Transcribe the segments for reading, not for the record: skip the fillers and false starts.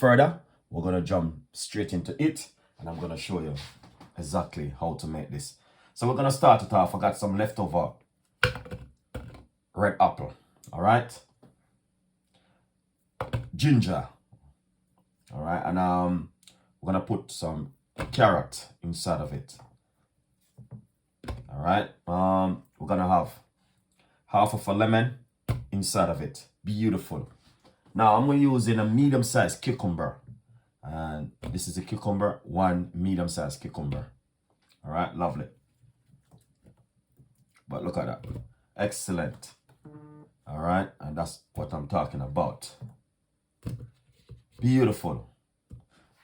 further, we're gonna jump straight into it, and I'm gonna show you exactly how to make this. So we're gonna start it off. I got some leftover red apple, all right, ginger, all right, and we're gonna put some carrot inside of it, all right. We're gonna have half of a lemon inside of it. Beautiful. Now I'm using a medium-sized cucumber, and this is a cucumber, one medium-sized cucumber. All right, lovely. But look at that, excellent. All right, and that's what I'm talking about. Beautiful.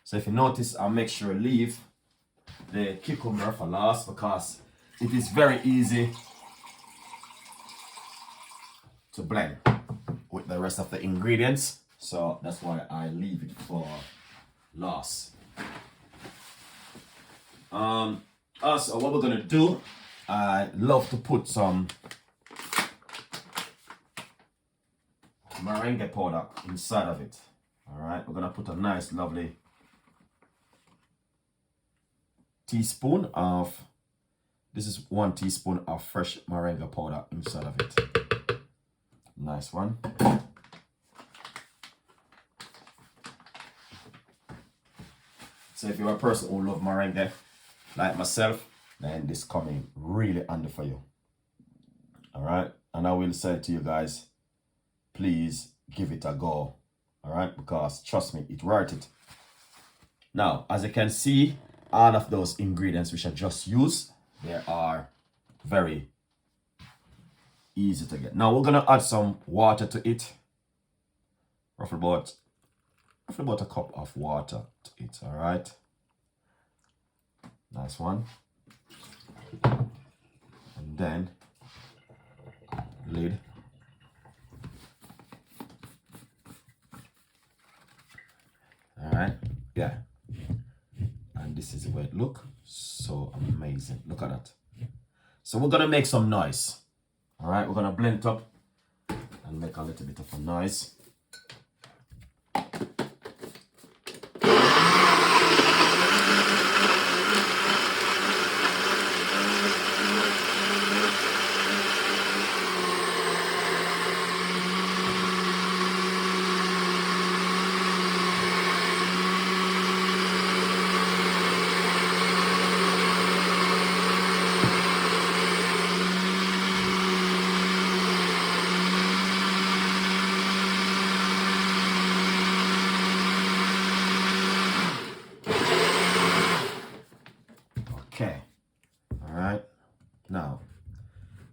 So if you notice, I'll make sure to leave the cucumber for last because it is very easy to blend with the rest of the ingredients. So that's why I leave it for last. Also, what we're gonna do, I love to put some meringue powder inside of it. All right, we're gonna put a nice lovely teaspoon of, this is 1 teaspoon of fresh meringue powder inside of it. Nice one. So if you're a person who loves meringue like myself, then this coming really handy for you. All right, and I will say to you guys, please give it a go. All right, because trust me, it's worth it. Now, as you can see, all of those ingredients which I just used, they are very easy to get. Now we're gonna add some water to it. Roughly about a cup of water to it. All right, nice one. And then lid. All right, yeah. And this is the way it look. So amazing. Look at that. So we're gonna make some noise. All right, we're gonna blend it up and make a little bit of a noise. Okay, all right, now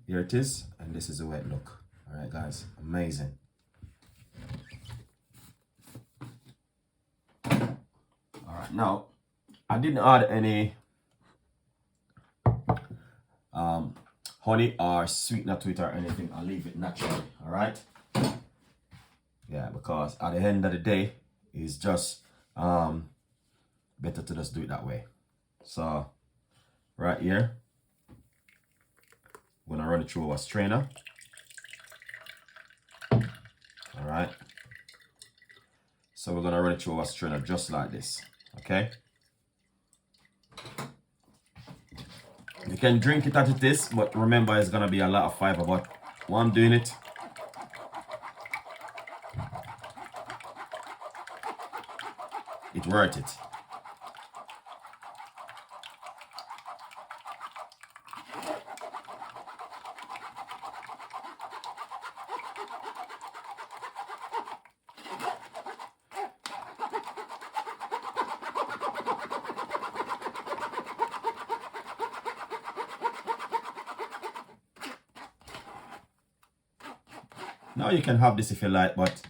here it is, and this is the way it look. All right, guys, amazing. All right, now I didn't add any honey or sweetener to it or anything. I'll leave it naturally. All right, yeah, because at the end of the day, it's just better to just do it that way. So right here, we're gonna run it through our strainer. All right, so we're gonna run it through our strainer just like this. Okay, you can drink it as it is, but remember it's gonna be a lot of fiber. But while I'm doing it, it's worth it. Now you can have this if you like, but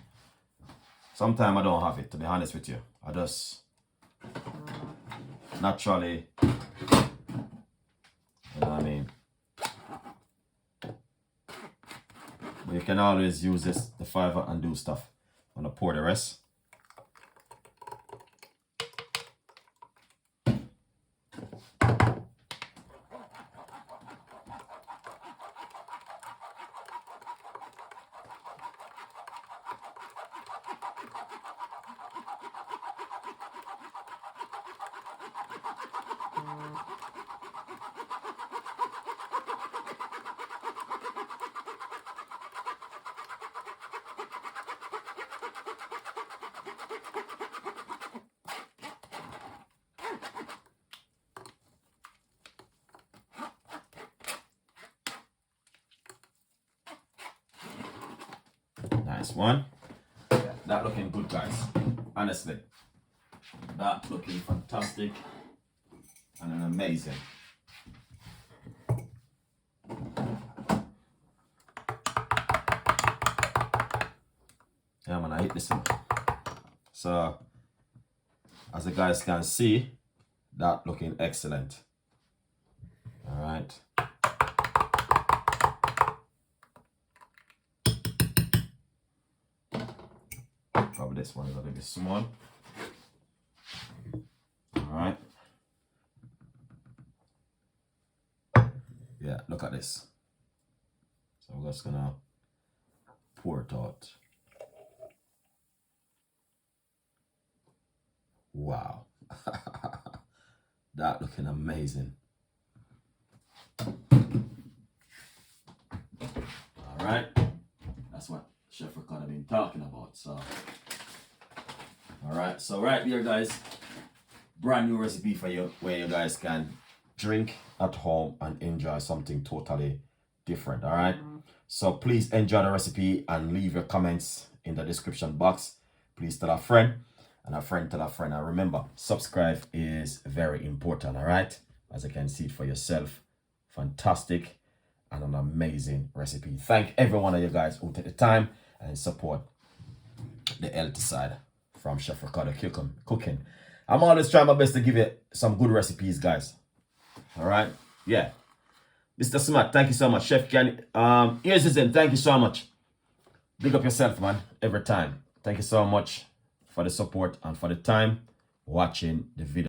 sometimes I don't have it, to be honest with you. I just naturally, you know what I mean? But you can always use this, the fiber, and do stuff. I'm gonna pour the rest. Nice one. Yeah, that looking good, guys. Honestly, that looking fantastic and amazing. Yeah, man, I hate this one. So, as the guys can see, that looking excellent. All right. Probably this one is a little bit small. All right. Yeah, look at this. So we're just gonna pour it out. Wow. That looking amazing. All right. That's what Chef Ricardo been talking about. So, all right. So right here, guys, brand new recipe for you where you guys can drink at home and enjoy something totally different. All right. So please enjoy the recipe and leave your comments in the description box. Please tell a friend and a friend tell a friend. And remember, subscribe is very important. All right. As you can see it for yourself. Fantastic and an amazing recipe. Thank every one of you guys who take the time and support the healthy side from Chef Ricardo Cooking. I'm always trying my best to give you some good recipes, guys. All right. Yeah. Mr. Smart, thank you so much. Chef Kenny, here's his end. Thank you so much. Big up yourself, man, every time. Thank you so much for the support and for the time watching the video.